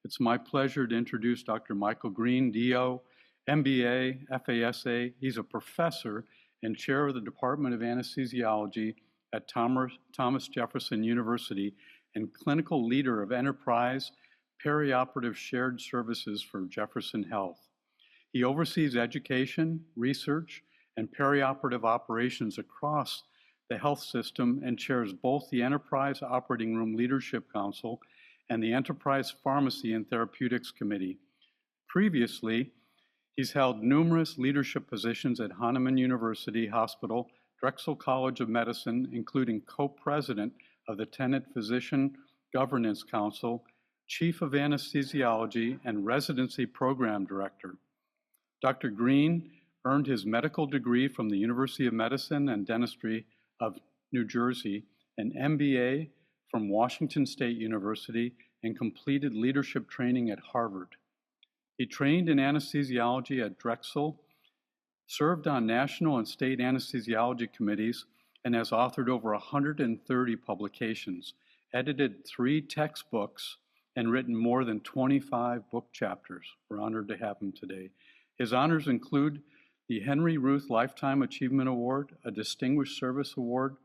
It's my pleasure to introduce Dr. Michael Green, DO, MBA, FASA. He's a professor and chair of the Department of Anesthesiology at Thomas Jefferson University and clinical leader of enterprise perioperative shared services for Jefferson Health. He oversees education, research, and perioperative operations across the health system and chairs both the Enterprise Operating Room Leadership Council and the Enterprise Pharmacy and Therapeutics Committee. Previously, he's held numerous leadership positions at Hahnemann University Hospital, Drexel College of Medicine, including co-president of the Tenet Physician Governance Council, chief of anesthesiology, and residency program director. Dr. Green earned his medical degree from the University of Medicine and Dentistry of New Jersey, an MBA from Washington State University, and completed leadership training at Harvard. He trained in anesthesiology at Drexel, served on national and state anesthesiology committees, and has authored over 130 publications, edited 3 textbooks, and written more than 25 book chapters. We're honored to have him today. His honors include the Henry Ruth Lifetime Achievement Award, a Distinguished Service Award,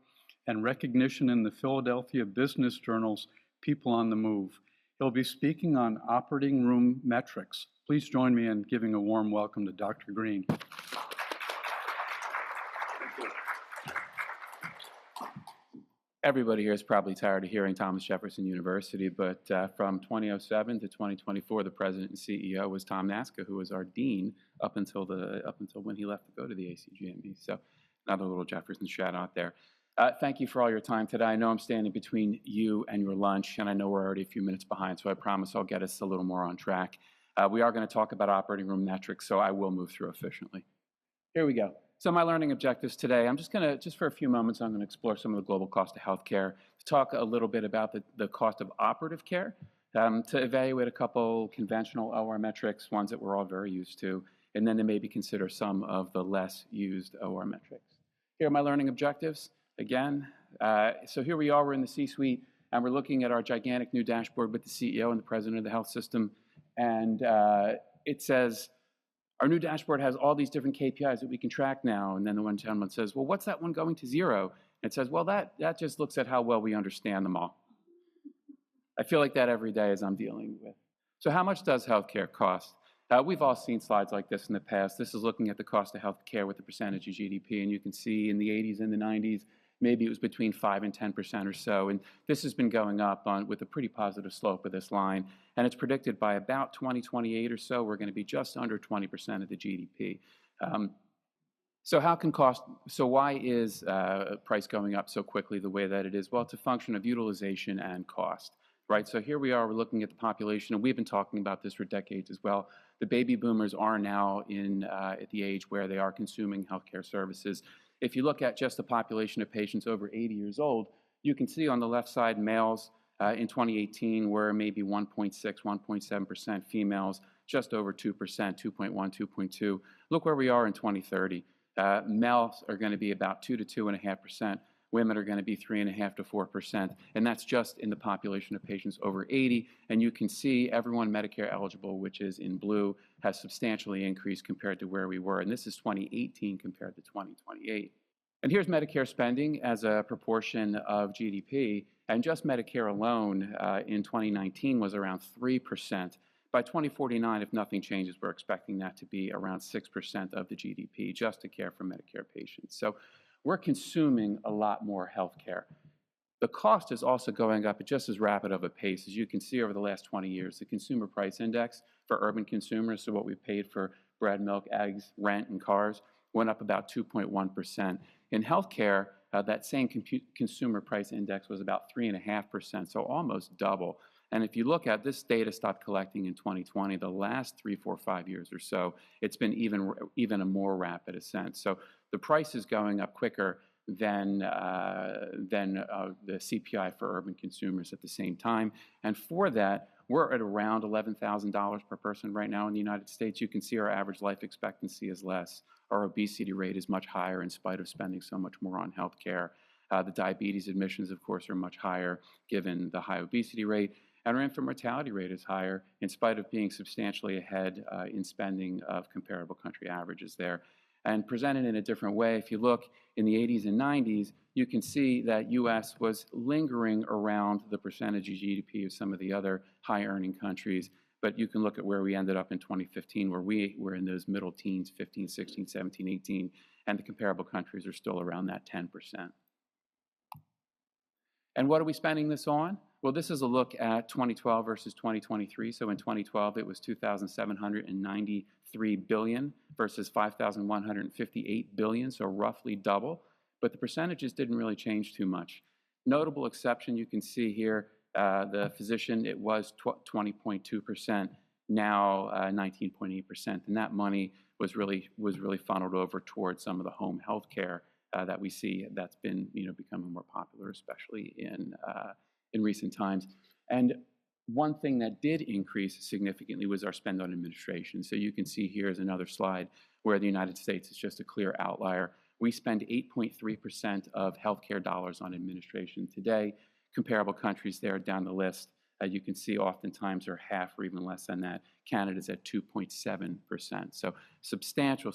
and recognition in the Philadelphia Business Journal's People on the Move. He'll be speaking on operating room metrics. Please join me in giving a warm welcome to Dr. Green. Everybody here is probably tired of hearing Thomas Jefferson University, but from 2007 to 2024, the president and CEO was Tom Naska, who was our dean up until when he left to go to the ACGME. So another little Jefferson shout out there. Thank you for all your time today. I know I'm standing between you and your lunch, and I know we're already a few minutes behind, so I promise I'll get us a little more on track. We are going to talk about operating room metrics, so I will move through efficiently. Here we go. So my learning objectives today, I'm just for a few moments, I'm going to explore some of the global cost of healthcare, to talk a little bit about the cost of operative care, to evaluate a couple conventional OR metrics, ones that we're all very used to, and then to maybe consider some of the less used OR metrics. Here are my learning objectives. Again, so here we are, we're in the C-suite, and we're looking at our gigantic new dashboard with the CEO and the president of the health system, and it says, our new dashboard has all these different KPIs that we can track now. And then the one gentleman says, well, what's that one going to 0? And it says, well, that just looks at how well we understand them all. I feel like that every day as I'm dealing with. So how much does healthcare cost? We've all seen slides like this in the past. This is looking at the cost of healthcare with the percentage of GDP. And you can see in the 80s and the 90s, maybe it was between 5 and 10% or so. And this has been going up with a pretty positive slope of this line. And it's predicted by about 2028 or so, we're going to be just under 20% of the GDP. So why is price going up so quickly the way that it is? Well, it's a function of utilization and cost, right? So here we are, we're looking at the population, and we've been talking about this for decades as well. The baby boomers are now at the age where they are consuming healthcare services. If you look at just the population of patients over 80 years old, you can see on the left side, males in 2018 were maybe 1.6, 1.7%, females just over 2%, 2.1, 2.2. Look where we are in 2030. Males are going to be about 2 to 2.5%. Women are going to be 3.5 to 4%, and that's just in the population of patients over 80. And you can see everyone Medicare eligible, which is in blue, has substantially increased compared to where we were. And this is 2018 compared to 2028. And here's Medicare spending as a proportion of GDP. And just Medicare alone in 2019 was around 3%. By 2049, if nothing changes, we're expecting that to be around 6% of the GDP just to care for Medicare patients. So we're consuming a lot more health care. The cost is also going up at just as rapid of a pace. As you can see over the last 20 years, the consumer price index for urban consumers, so what we paid for bread, milk, eggs, rent, and cars, went up about 2.1%. In healthcare, that same consumer price index was about 3.5%, so almost double. And if you look at this data stopped collecting in 2020, the last 3, 4, 5 years or so, it's been even a more rapid ascent. So the price is going up quicker than the CPI for urban consumers at the same time. And for that, we're at around $11,000 per person right now in the United States. You can see our average life expectancy is less. Our obesity rate is much higher in spite of spending so much more on health care. The diabetes admissions, of course, are much higher given the high obesity rate. and our infant mortality rate is higher in spite of being substantially ahead in spending of comparable country averages there. And presented in a different way, if you look in the 80s and 90s, you can see that U.S. was lingering around the percentage of GDP of some of the other high-earning countries. But you can look at where we ended up in 2015, where we were in those middle teens, 15, 16, 17, 18, and the comparable countries are still around that 10%. And what are we spending this on? Well, this is a look at 2012 versus 2023. So in 2012, it was $2,793 billion versus $5,158 billion, so roughly double. But the percentages didn't really change too much. Notable exception you can see here, the physician, it was 20.2%, now 19.8%. And that money was really funneled over towards some of the home health care that we see that's been becoming more popular, especially in recent times. And one thing that did increase significantly was our spend on administration. So you can see here is another slide where the United States is just a clear outlier. We spend 8.3% of healthcare dollars on administration today. Comparable countries there down the list, you can see oftentimes are half or even less than that. Canada's at 2.7%. So substantial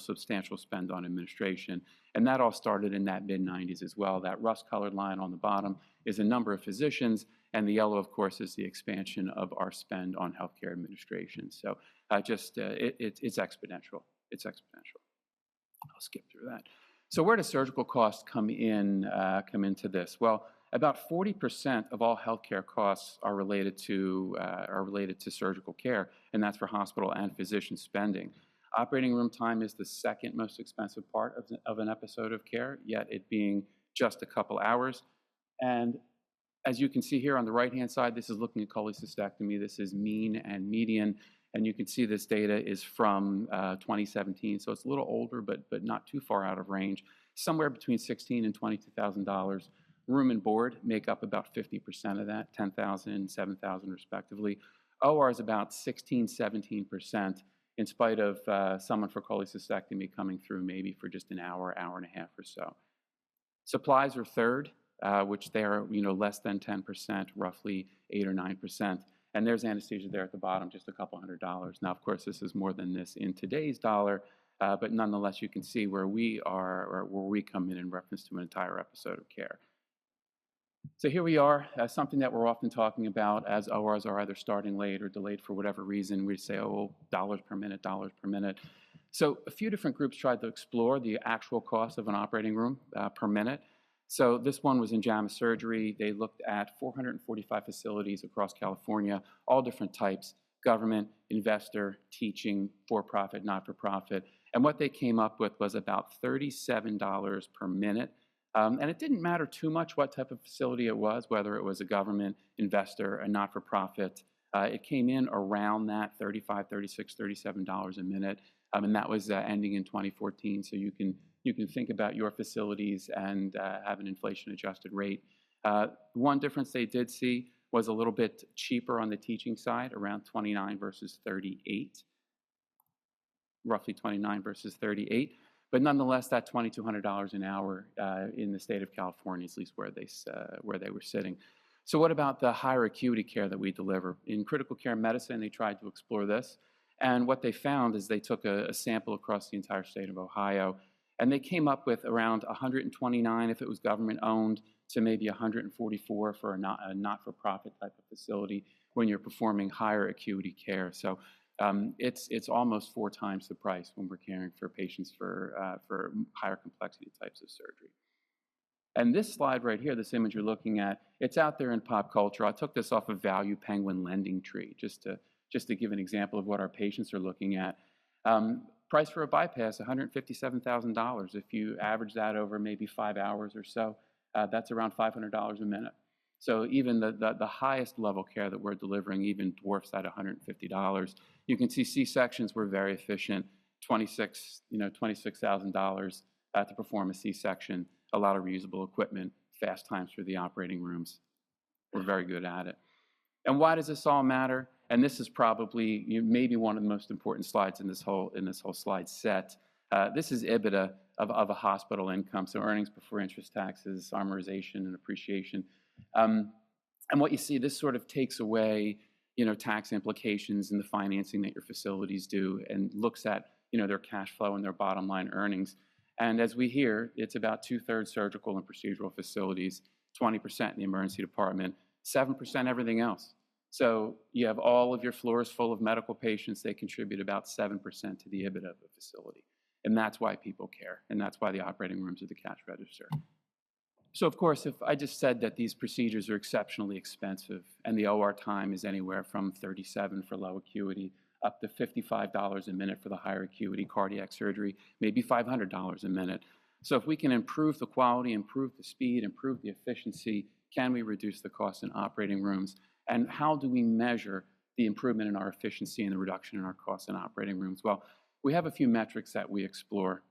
spend on administration. And that all started in that mid-90s as well. That rust-colored line on the bottom is a number of physicians, and the yellow, of course, is the expansion of our spend on healthcare administration. So it's exponential. It's exponential. I'll skip through that. So where does surgical costs come into this? Well, about 40% of all healthcare costs are related to surgical care, and that's for hospital and physician spending. Operating room time is the second most expensive part of an episode of care, yet it being just a couple hours. And as you can see here on the right-hand side, this is looking at cholecystectomy. This is mean and median, and you can see this data is from 2017, so it's a little older, but not too far out of range. Somewhere between $16,000 and $22,000. Room and board make up about 50% of that, $10,000, $7,000 respectively. OR is about 16-17%, in spite of someone for cholecystectomy coming through maybe for just an hour, hour and a half or so. Supplies are third, which they are less than 10%, roughly 8 or 9%. And there's anesthesia there at the bottom, just a couple $100. Now, of course, this is more than this in today's dollar, but nonetheless, you can see where we are, or where we come in reference to an entire episode of care. So here we are, something that we're often talking about as ORs are either starting late or delayed for whatever reason. We say, oh, dollars per minute, dollars per minute. So a few different groups tried to explore the actual cost of an operating room per minute. So this one was in JAMA Surgery. They looked at 445 facilities across California, all different types, government, investor, teaching, for-profit, not-for-profit. And what they came up with was about $37 per minute. And it didn't matter too much what type of facility it was, whether it was a government, investor, a not-for-profit. It came in around that $35, $36, $37 a minute, and that was ending in 2014. So you can think about your facilities and have an inflation-adjusted rate. One difference they did see was a little bit cheaper on the teaching side, around 29 versus 38, roughly 29 versus 38. But nonetheless, that $2,200 an hour in the state of California is at least where they were sitting. So what about the higher acuity care that we deliver? In critical care medicine, they tried to explore this. And what they found is they took a sample across the entire state of Ohio, and they came up with around 129 if it was government-owned to maybe 144 for a not-for-profit type of facility when you're performing higher acuity care. So it's almost 4 times the price when we're caring for patients for higher complexity types of surgery. And this slide right here, this image you're looking at, it's out there in pop culture. I took this off of Value Penguin Lending Tree just to give an example of what our patients are looking at. Price for a bypass, $157,000. If you average that over maybe 5 hours or so, that's around $500 a minute. So even the highest level care that we're delivering even dwarfs that $150. You can see C-sections were very efficient, $26,000 to perform a C-section, a lot of reusable equipment, fast times through the operating rooms. We're very good at it. And why does this all matter? And this is probably maybe one of the most important slides in this whole slide set. This is EBITDA of a hospital income, so earnings before interest, taxes, amortization, and appreciation. And what you see, this sort of takes away, tax implications and the financing that your facilities do and looks at, their cash flow and their bottom line earnings. And as we hear, it's about 2/3 surgical and procedural facilities, 20% in the emergency department, 7% everything else. So you have all of your floors full of medical patients. They contribute about 7% to the EBITDA of the facility. And that's why people care. And that's why the operating rooms are the cash register. So of course, if I just said that these procedures are exceptionally expensive and the OR time is anywhere from 37 for low acuity up to $55 a minute for the higher acuity cardiac surgery, maybe $500 a minute. So if we can improve the quality, improve the speed, improve the efficiency, can we reduce the cost in operating rooms? And how do we measure the improvement in our efficiency and the reduction in our costs in operating rooms? Well, we have a few metrics that we explore.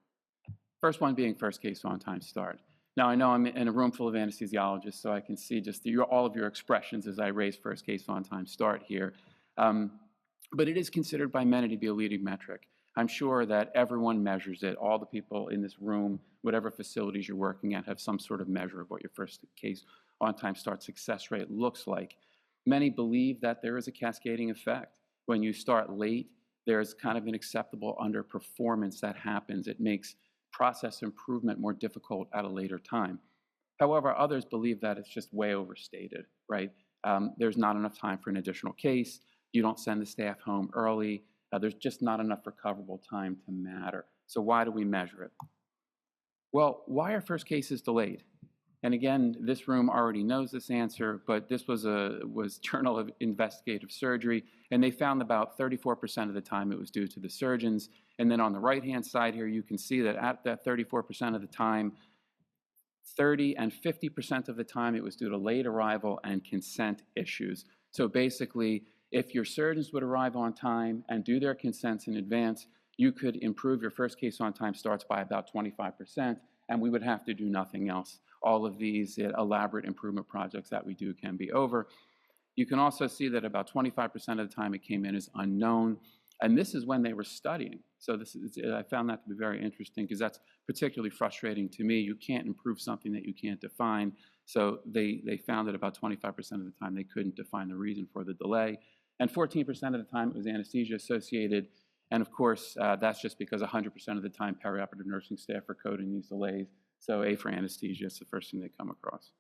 First one being first case on time start. Now, I know I'm in a room full of anesthesiologists, so I can see just all of your expressions as I raise first case on time start here. But it is considered by many to be a leading metric. I'm sure that everyone measures it. All the people in this room, whatever facilities you're working at, have some sort of measure of what your first case on time start success rate looks like. Many believe that there is a cascading effect. When you start late, there's kind of an acceptable underperformance that happens. It makes process improvement more difficult at a later time. However, others believe that it's just way overstated, right? There's not enough time for an additional case. You don't send the staff home early. There's just not enough recoverable time to matter. So why do we measure it? Well, why are first cases delayed? And again, this room already knows this answer, but this was Journal of Investigative Surgery, and they found about 34% of the time it was due to the surgeons. And then on the right-hand side here, you can see that at that 34% of the time, 30 and 50% of the time it was due to late arrival and consent issues. So basically, if your surgeons would arrive on time and do their consents in advance, you could improve your first case on time starts by about 25%, and we would have to do nothing else. All of these elaborate improvement projects that we do can be over. You can also see that about 25% of the time it came in as unknown, and this is when they were studying. So I found that to be very interesting because that's particularly frustrating to me. You can't improve something that you can't define. So they found that about 25% of the time they couldn't define the reason for the delay. And 14% of the time it was anesthesia associated. And of course, that's just because 100% of the time perioperative nursing staff are coding these delays. So A for anesthesia is the first thing they come across.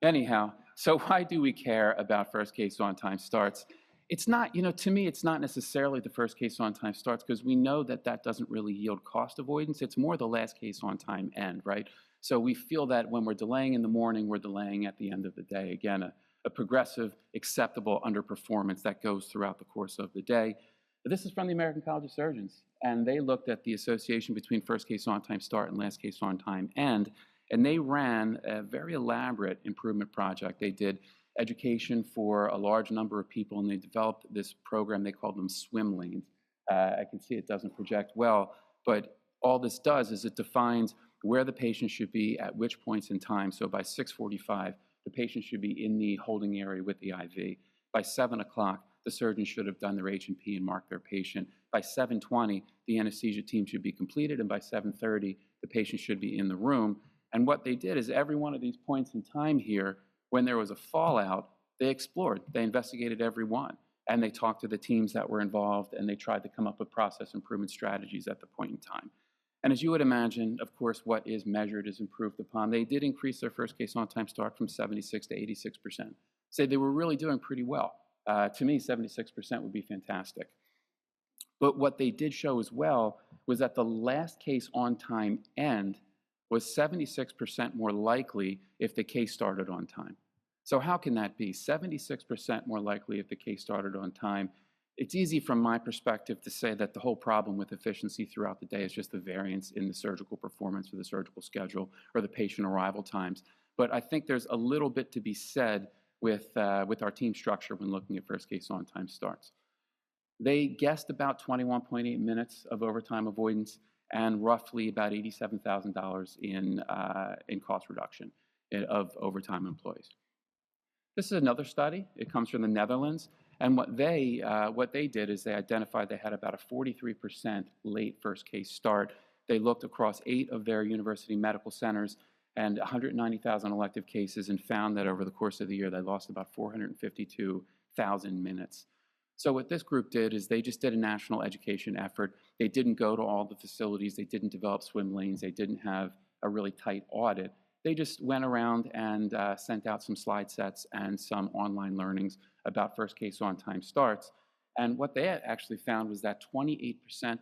Anyhow, so why do we care about first case on time starts? It's not, to me, it's not necessarily the first case on time starts because we know that that doesn't really yield cost avoidance. It's more the last case on time end, right? So we feel that when we're delaying in the morning, we're delaying at the end of the day. Again, a progressive, acceptable underperformance that goes throughout the course of the day. But this is from the American College of Surgeons, and they looked at the association between first case on time start and last case on time end, and they ran a very elaborate improvement project. They did education for a large number of people, and they developed this program. They called them swim lanes. I can see it doesn't project well, but all this does is it defines where the patient should be at which points in time. So by 6:45, the patient should be in the holding area with the IV. By 7 o'clock, the surgeon should have done their H&P and marked their patient. By 7:20, the anesthesia team should be completed, and by 7:30, the patient should be in the room. And what they did is every one of these points in time here, when there was a fallout, they explored. They investigated every one, and they talked to the teams that were involved, and they tried to come up with process improvement strategies at the point in time. And as you would imagine, of course, what is measured is improved upon. They did increase their first case on time start from 76 to 86%. So they were really doing pretty well. To me, 76% would be fantastic. But what they did show as well was that the last case on time end was 76% more likely if the case started on time. So how can that be? 76% more likely if the case started on time. It's easy from my perspective to say that the whole problem with efficiency throughout the day is just the variance in the surgical performance or the surgical schedule or the patient arrival times. But I think there's a little bit to be said with our team structure when looking at first case on time starts. They guessed about 21.8 minutes of overtime avoidance and roughly about $87,000 in cost reduction of overtime employees. This is another study. It comes from the Netherlands. And what they did is they identified they had about a 43% late first case start. They looked across 8 of their university medical centers, and 190,000 elective cases, and found that over the course of the year, they lost about 452,000 minutes. So what this group did is they just did a national education effort. They didn't go to all the facilities. They didn't develop swim lanes. They didn't have a really tight audit. They just went around and sent out some slide sets and some online learnings about first case on time starts. And what they actually found was that 28%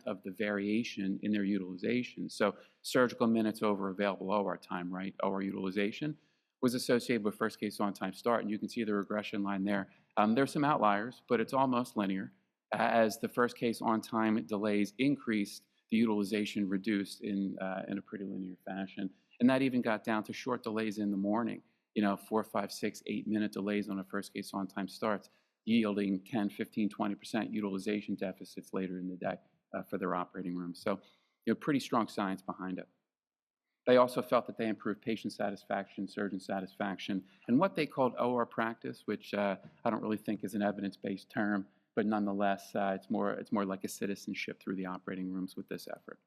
of the variation in their utilization, so surgical minutes over available OR time, right, OR utilization, was associated with first case on time start. And you can see the regression line there. There's some outliers, but it's almost linear. As the first case on time delays increased, the utilization reduced in a pretty linear fashion. And that even got down to short delays in the morning, 4, 5, 6, 8-minute delays on a first case on time starts, yielding 10, 15, 20% utilization deficits later in the day for their operating room. So, pretty strong science behind it. They also felt that they improved patient satisfaction, surgeon satisfaction, and what they called OR practice, which I don't really think is an evidence-based term, but nonetheless, it's more like a citizenship through the operating rooms with this effort.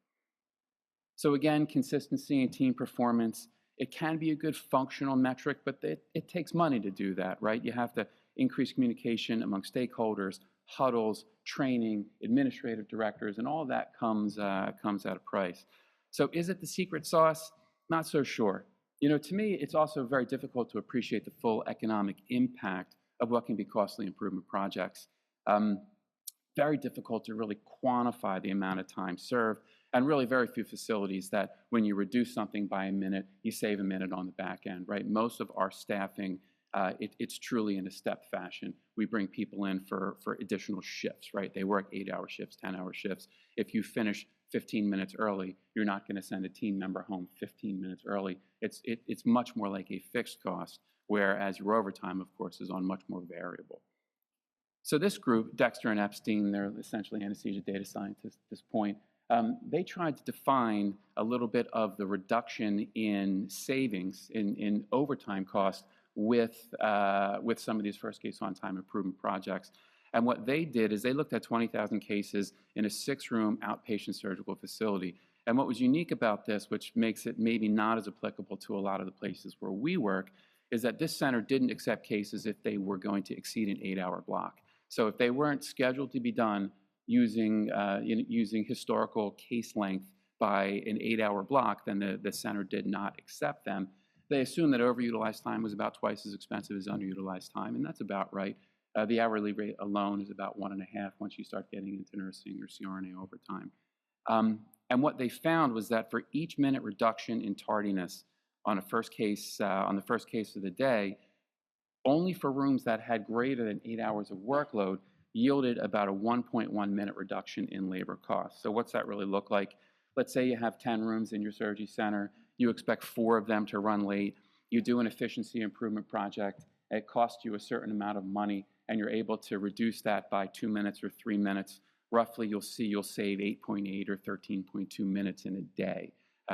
So again, consistency and team performance, it can be a good functional metric, but it takes money to do that, right? You have to increase communication among stakeholders, huddles, training, administrative directors, and all of that comes at a price. So is it the secret sauce? Not so sure. To me, it's also very difficult to appreciate the full economic impact of what can be costly improvement projects. Very difficult to really quantify the amount of time served, and really very few facilities that when you reduce something by a minute, you save a minute on the back end, right? Most of our staffing, it's truly in a step fashion. We bring people in for additional shifts, right? They work 8-hour shifts, 10-hour shifts. If you finish 15 minutes early, you're not going to send a team member home 15 minutes early. It's much more like a fixed cost, whereas your overtime, of course, is on much more variable. So this group, Dexter and Epstein, they're essentially anesthesia data scientists at this point, they tried to define a little bit of the reduction in savings in overtime costs with some of these first case on time improvement projects. And what they did is they looked at 20,000 cases in a 6-room outpatient surgical facility. And what was unique about this, which makes it maybe not as applicable to a lot of the places where we work, is that this center didn't accept cases if they were going to exceed an 8-hour block. So if they weren't scheduled to be done using historical case length by an 8-hour block, then the center did not accept them. They assumed that overutilized time was about twice as expensive as underutilized time, and that's about right. The hourly rate alone is about 1.5 once you start getting into nursing or CRNA overtime. And what they found was that for each minute reduction in tardiness on the first case of the day, only for rooms that had greater than 8 hours of workload yielded about a 1.1 minute reduction in labor costs. So what's that really look like? Let's say you have 10 rooms in your surgery center. You expect 4 of them to run late. You do an efficiency improvement project. It costs you a certain amount of money, and you're able to reduce that by 2 minutes or 3 minutes. Roughly, you'll save 8.8 or 13.2 minutes in a day.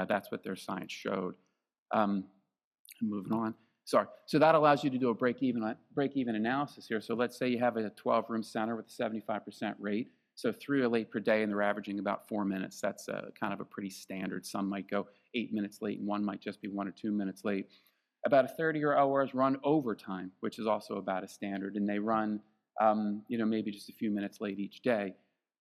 That's what their science showed. Moving on. Sorry. So that allows you to do a break-even analysis here. So let's say you have a 12-room center with a 75% rate. So 3 are late per day, and they're averaging about 4 minutes. That's kind of a pretty standard. Some might go 8 minutes late, and one might just be 1 or 2 minutes late. About a third of your hours run overtime, which is also about a standard, and they run, maybe just a few minutes late each day.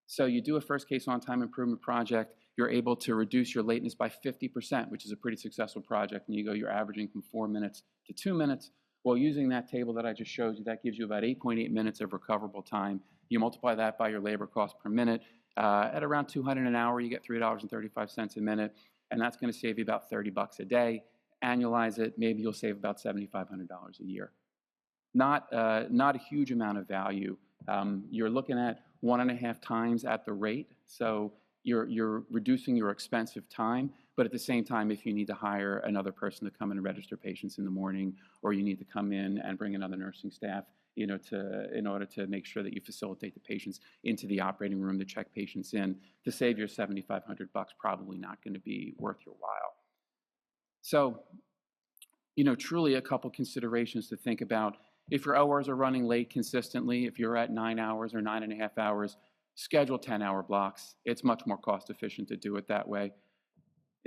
So you do a first case on time improvement project, you're able to reduce your lateness by 50%, which is a pretty successful project, and you're averaging from 4 minutes to 2 minutes. Well, using that table that I just showed you, that gives you about 8.8 minutes of recoverable time. You multiply that by your labor cost per minute. At around $200 an hour, you get $3.35 a minute, and that's going to save you about $30 a day. Annualize it, maybe you'll save about $7,500 a year. Not a huge amount of value. You're looking at 1.5 times at the rate, so you're reducing your expensive time, but at the same time, if you need to hire another person to come in and register patients in the morning, or you need to come in and bring another nursing staff, in order to make sure that you facilitate the patients into the operating room to check patients in, to save your $7,500, probably not going to be worth your while. So, truly a couple considerations to think about. If your hours are running late consistently, if you're at 9 hours or 9.5 hours, schedule 10-hour blocks. It's much more cost efficient to do it that way.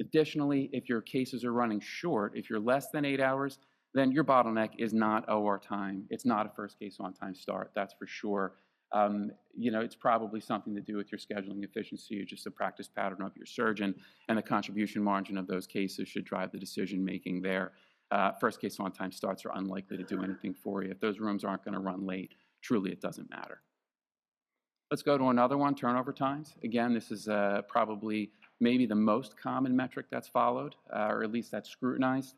Additionally, if your cases are running short, if you're less than 8 hours, then your bottleneck is not OR time. It's not a first case on time start, that's for sure. It's probably something to do with your scheduling efficiency or just the practice pattern of your surgeon, and the contribution margin of those cases should drive the decision making there. First case on time starts are unlikely to do anything for you. If those rooms aren't going to run late, truly it doesn't matter. Let's go to another one, turnover times. Again, this is probably maybe the most common metric that's followed, or at least that's scrutinized.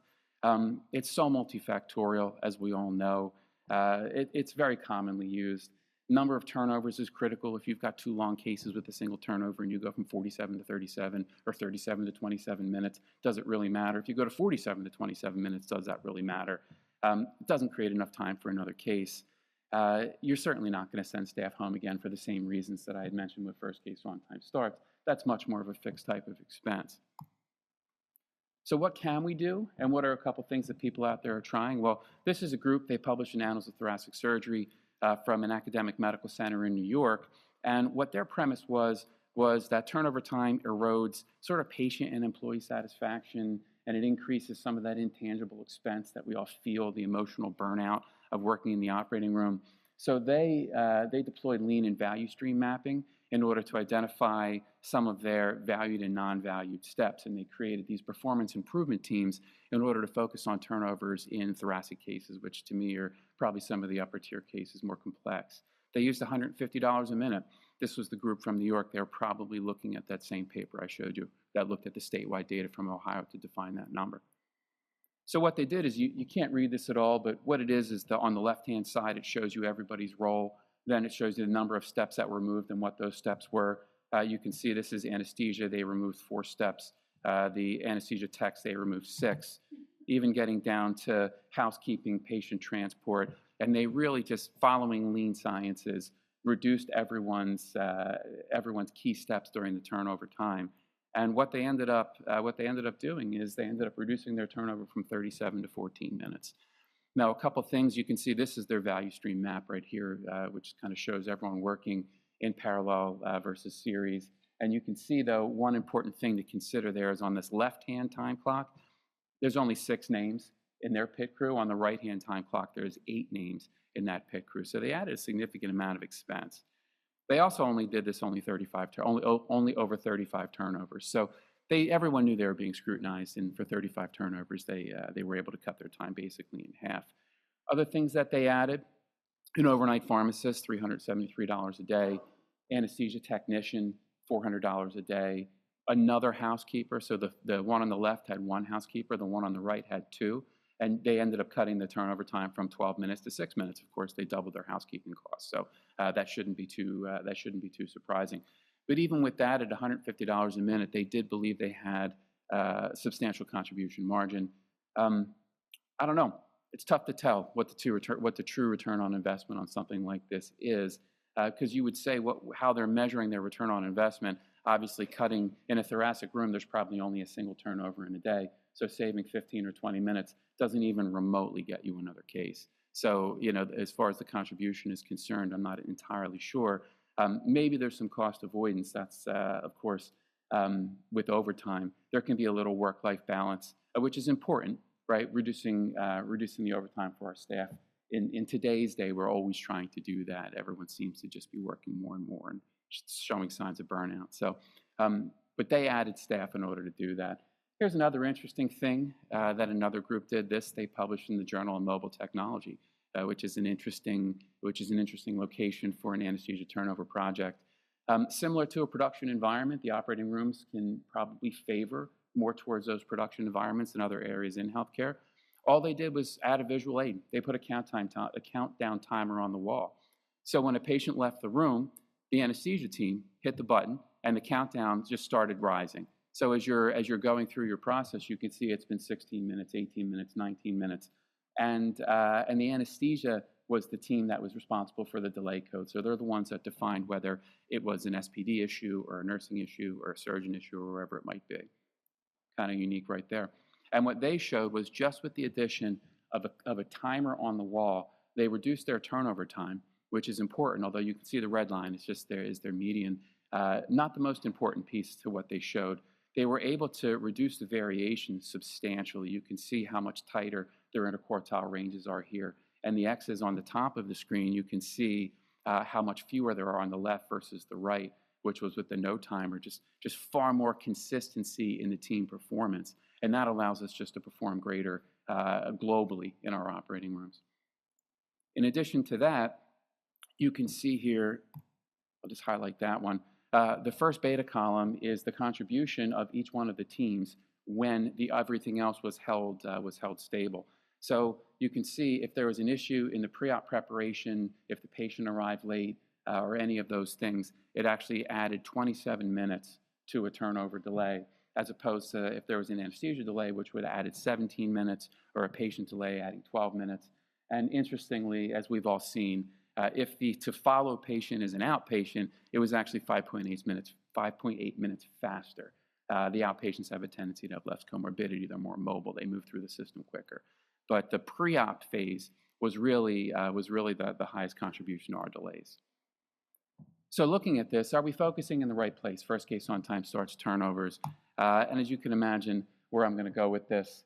It's so multifactorial, as we all know. It's very commonly used. Number of turnovers is critical. If you've got 2 long cases with a single turnover and you go from 47 to 37 or 37 to 27 minutes, does it really matter? If you go to 47 to 27 minutes, does that really matter? It doesn't create enough time for another case. You're certainly not going to send staff home again for the same reasons that I had mentioned with first case on time starts. That's much more of a fixed type of expense. So what can we do, and what are a couple things that people out there are trying? Well, this is a group, they published in Annals of Thoracic Surgery from an academic medical center in New York, and what their premise was that turnover time erodes sort of patient and employee satisfaction, and it increases some of that intangible expense that we all feel, the emotional burnout of working in the operating room. So they deployed lean and value stream mapping in order to identify some of their valued and non-valued steps, and they created these performance improvement teams in order to focus on turnovers in thoracic cases, which to me are probably some of the upper tier cases, more complex. They used $150 a minute. This was the group from New York. They were probably looking at that same paper I showed you that looked at the statewide data from Ohio to define that number. So what they did is, you can't read this at all, but what it is on the left-hand side, it shows you everybody's role. Then it shows you the number of steps that were removed and what those steps were. You can see this is anesthesia. They removed 4 steps. The anesthesia techs, they removed 6, even getting down to housekeeping, patient transport. And they really, just following lean sciences, reduced everyone's key steps during the turnover time. And what they ended up doing is they ended up reducing their turnover from 37 to 14 minutes. Now, a couple things you can see. This is their value stream map right here, which kind of shows everyone working in parallel versus series. And you can see, though, one important thing to consider there is on this left-hand time clock, there's only 6 names in their pit crew. On the right-hand time clock, there's 8 names in that pit crew. So they added a significant amount of expense. They also only did this only over 35 turnovers. So everyone knew they were being scrutinized, and for 35 turnovers, they were able to cut their time basically in half. Other things that they added: an overnight pharmacist, $373 a day; anesthesia technician, $400 a day; another housekeeper. So the one on the left had 1 housekeeper, the one on the right had 2. And they ended up cutting the turnover time from 12 minutes to 6 minutes. Of course, they doubled their housekeeping costs, so that shouldn't be too surprising. But even with that, at $150 a minute, they did believe they had substantial contribution margin. I don't know. It's tough to tell what the true return on investment on something like this is, because you would say how they're measuring their return on investment. Obviously, cutting in a thoracic room, there's probably only a single turnover in a day. So saving 15 or 20 minutes doesn't even remotely get you another case. So, as far as the contribution is concerned, I'm not entirely sure. Maybe there's some cost avoidance. That's, of course, with overtime. There can be a little work-life balance, which is important, right? Reducing the overtime for our staff. In today's day, we're always trying to do that. Everyone seems to just be working more and more and showing signs of burnout. So, but they added staff in order to do that. Here's another interesting thing that another group did. They published in the Journal of Mobile Technology, which is an interesting location for an anesthesia turnover project. Similar to a production environment, the operating rooms can probably favor more towards those production environments than other areas in healthcare. All they did was add a visual aid. They put a countdown timer on the wall. So when a patient left the room, the anesthesia team hit the button, and the countdown just started rising. So as you're going through your process, you can see it's been 16 minutes, 18 minutes, 19 minutes. And the anesthesia was the team that was responsible for the delay code. So they're the ones that defined whether it was an SPD issue or a nursing issue or a surgeon issue or wherever it might be. Kind of unique right there. And what they showed was, just with the addition of a timer on the wall, they reduced their turnover time, which is important, although you can see the red line is their median. Not the most important piece to what they showed. they were able to reduce the variation substantially. You can see how much tighter their interquartile ranges are here. And the X's on the top of the screen, you can see how much fewer there are on the left versus the right, which was with the no timer, just far more consistency in the team performance. And that allows us just to perform greater globally in our operating rooms. In addition to that, you can see here, I'll just highlight that one. The first beta column is the contribution of each one of the teams when everything else was held stable. So you can see if there was an issue in the pre-op preparation, if the patient arrived late, or any of those things, it actually added 27 minutes to a turnover delay, as opposed to if there was an anesthesia delay, which would have added 17 minutes, or a patient delay adding 12 minutes. And interestingly, as we've all seen, if the to follow patient is an outpatient, it was actually 5.8 minutes faster. The outpatients have a tendency to have less comorbidity. They're more mobile. They move through the system quicker. But the pre-op phase was really the highest contribution to our delays. So looking at this, are we focusing in the right place? First case on time starts, turnovers. And as you can imagine where I'm going to go with this,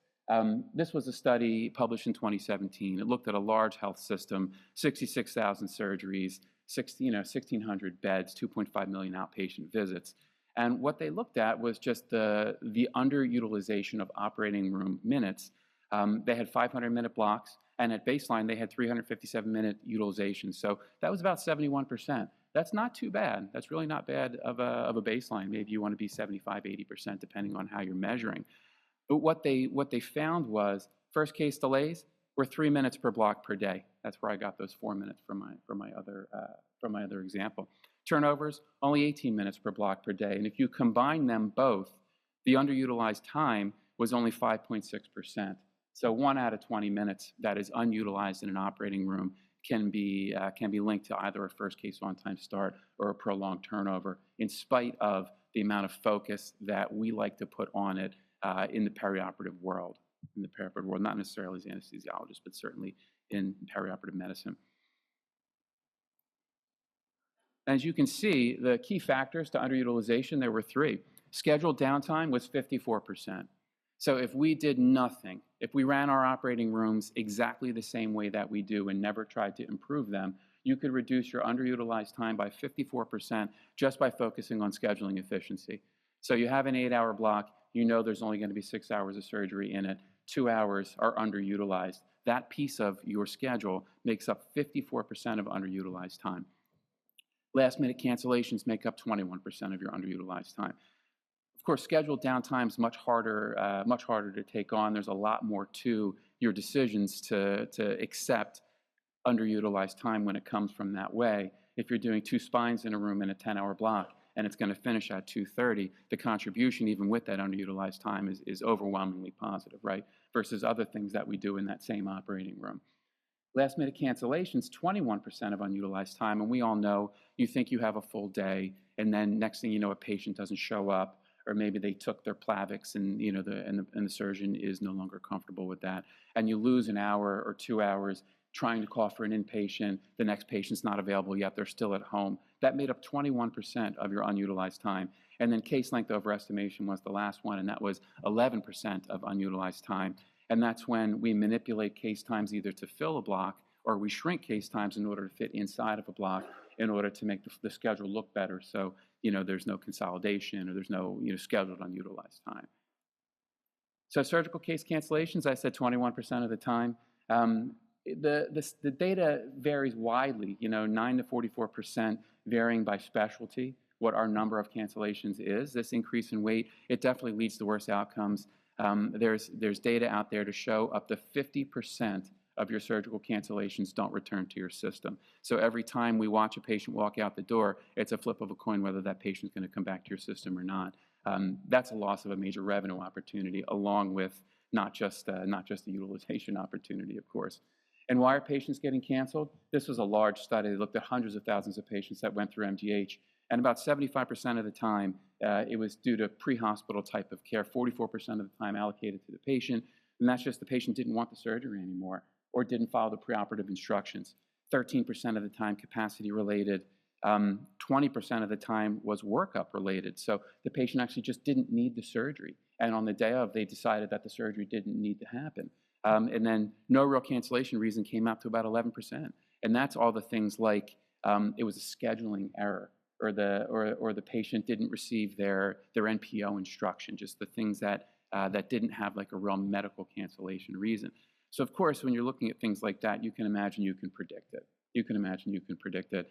this was a study published in 2017. It looked at a large health system, 66,000 surgeries, 1,600 beds, 2.5 million outpatient visits. And what they looked at was just the underutilization of operating room minutes. They had 500-minute blocks, and at baseline, they had 357-minute utilization. So that was about 71%. That's not too bad. That's really not bad of a baseline. Maybe you want to be 75, 80%, depending on how you're measuring. But what they found was first case delays were 3 minutes per block per day. That's where I got those 4 minutes from my other example. Turnovers, only 18 minutes per block per day. And if you combine them both, the underutilized time was only 5.6%. So 1 out of 20 minutes that is unutilized in an operating room can be linked to either a first case on-time start or a prolonged turnover, in spite of the amount of focus that we like to put on it in the perioperative world. Not necessarily as anesthesiologists, but certainly in perioperative medicine. As you can see, the key factors to underutilization, there were 3. Scheduled downtime was 54%. So if we did nothing, if we ran our operating rooms exactly the same way that we do and never tried to improve them, you could reduce your underutilized time by 54% just by focusing on scheduling efficiency. So you have an 8-hour block, you know there's only going to be 6 hours of surgery in it, 2 hours are underutilized. That piece of your schedule makes up 54% of underutilized time. Last minute cancellations make up 21% of your underutilized time. Of course, scheduled downtime is much harder to take on. There's a lot more to your decisions to accept underutilized time when it comes from that way. If you're doing 2 spines in a room in a 10-hour block and it's going to finish at 2:30, the contribution even with that underutilized time is overwhelmingly positive, right? Versus other things that we do in that same operating room. Last minute cancellations, 21% of unutilized time, and we all know you think you have a full day, and then next thing you know, a patient doesn't show up, or maybe they took their Plavix and the surgeon is no longer comfortable with that, and you lose an hour or 2 hours trying to call for an inpatient. The next patient's not available yet; they're still at home. That made up 21% of your unutilized time. And then case length overestimation was the last one, and that was 11% of unutilized time. And that's when we manipulate case times either to fill a block or we shrink case times in order to fit inside of a block in order to make the schedule look better. So, there's no consolidation or there's no, scheduled unutilized time. So surgical case cancellations, I said 21% of the time. The data varies widely, 9 to 44% varying by specialty, what our number of cancellations is. This increase in weight, it definitely leads to worse outcomes. There's data out there to show up to 50% of your surgical cancellations don't return to your system. So every time we watch a patient walk out the door, it's a flip of a coin whether that patient's going to come back to your system or not. That's a loss of a major revenue opportunity, along with not just the utilization opportunity, of course. And why are patients getting canceled? This was a large study. They looked at hundreds of thousands of patients that went through MGH, and about 75% of the time, it was due to pre-hospital type of care, 44% of the time allocated to the patient, and that's just the patient didn't want the surgery anymore or didn't follow the preoperative instructions. 13% of the time capacity related, 20% of the time was workup related. So the patient actually just didn't need the surgery. And on the day of, they decided that the surgery didn't need to happen. And then no real cancellation reason came out to about 11%. And that's all the things like it was a scheduling error, or the patient didn't receive their NPO instruction, just the things that didn't have like a real medical cancellation reason. So of course, when you're looking at things like that, you can imagine you can predict it. You can imagine you can predict it.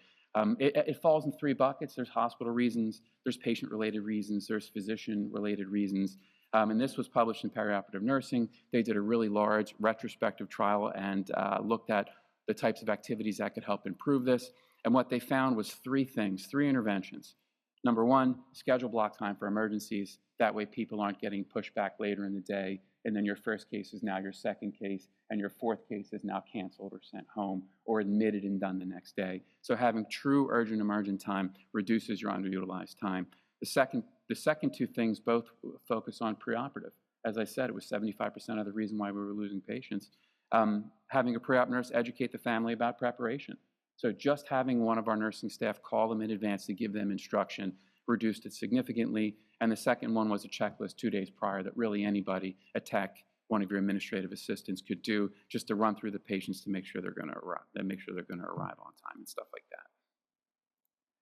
It falls in three buckets. There's hospital reasons, there's patient-related reasons, there's physician-related reasons. And this was published in Perioperative Nursing. They did a really large retrospective trial and looked at the types of activities that could help improve this. And what they found was three things, three interventions. Number one, schedule block time for emergencies. That way people aren't getting pushed back later in the day. And then your first case is now your second case, and your fourth case is now canceled or sent home or admitted and done the next day. So having true urgent emergent time reduces your underutilized time. The second two things both focus on preoperative. As I said, it was 75% of the reason why we were losing patients. Having a pre-op nurse educate the family about preparation. So just having one of our nursing staff call them in advance to give them instruction reduced it significantly. And the second one was a checklist 2 days prior that really anybody at tech, one of your administrative assistants, could do just to run through the patients to make sure they're going to arrive, on time and stuff like that.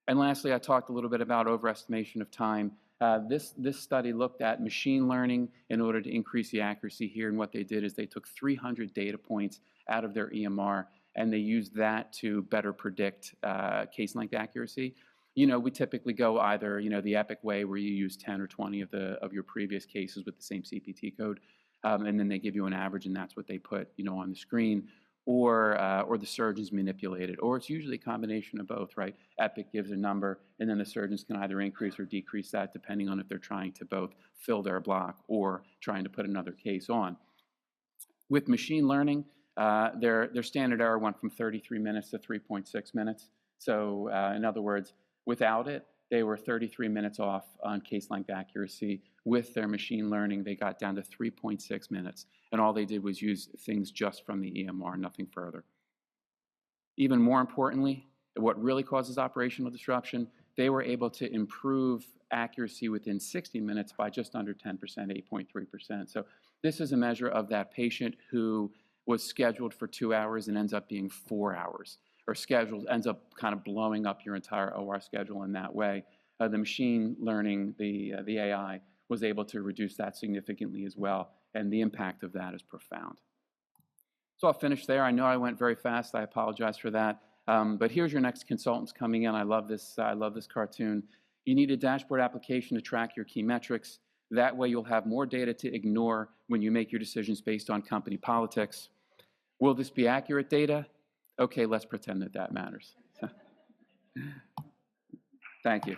And lastly, I talked a little bit about overestimation of time. This study looked at machine learning in order to increase the accuracy here. And what they did is they took 300 data points out of their EMR, and they used that to better predict case length accuracy. You know, we typically go either, the Epic way where you use 10 or 20 of your previous cases with the same CPT code, and then they give you an average, and that's what they put, on the screen, or the surgeons manipulate it, or it's usually a combination of both, right? Epic gives a number, and then the surgeons can either increase or decrease that depending on if they're trying to both fill their block or trying to put another case on. With machine learning, their standard error went from 33 minutes to 3.6 minutes. So in other words, without it, they were 33 minutes off on case length accuracy. With their machine learning, they got down to 3.6 minutes. And all they did was use things just from the EMR, nothing further. Even more importantly, what really causes operational disruption, they were able to improve accuracy within 60 minutes by just under 10%, 8.3%. So this is a measure of that patient who was scheduled for 2 hours and ends up being 4 hours, or ends up kind of blowing up your entire OR schedule in that way. The machine learning, the AI, was able to reduce that significantly as well, and the impact of that is profound. So I'll finish there. I know I went very fast. I apologize for that. But here's your next consultants coming in. I love this cartoon. You need a dashboard application to track your key metrics. That way you'll have more data to ignore when you make your decisions based on company politics. Will this be accurate data? Okay, let's pretend that matters. Thank you.